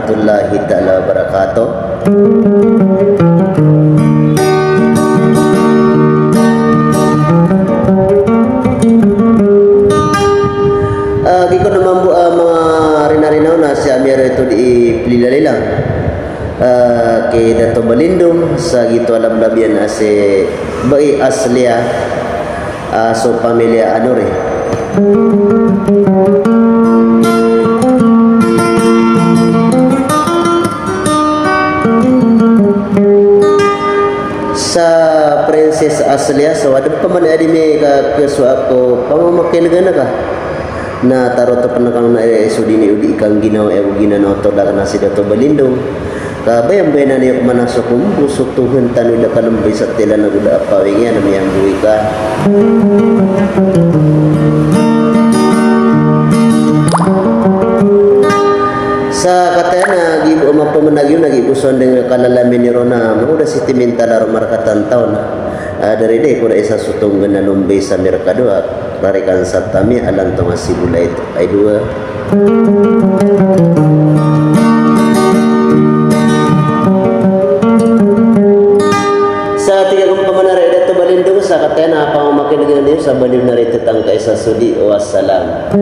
warahmatullahi taala wabarakatuh. Giko na mambu mga rina-rinaw na si Amir itu di Pililalilang ke Dato Balindung sa gitu alam labian ase bai aslia so pamilya anore. Sa princess aslia so ada paman adime ka kesuako pamamakin gana ka na taro to penakang na sudini udi kang ginaw ginanaw to da kana si Dato Balindung ka bayang-bayang na manasok busok tuhun tanu da kalambay sa tila na guda apawingyan na miyang buwi ka. Sa kataya na gibo mapamanagyo nagibuson dengan kalalamin ni Rona mahuda sentimental na rumarkatan taon dari day ko na isa sutong na lumbay sa merkado at larikan sa tami alang to masibulay ito ay dua. Sa tiga kong pamanari Dato Balindung sa kataya na pamamakin niyo sa baliw na rito tang kaisa sudi o wassalam.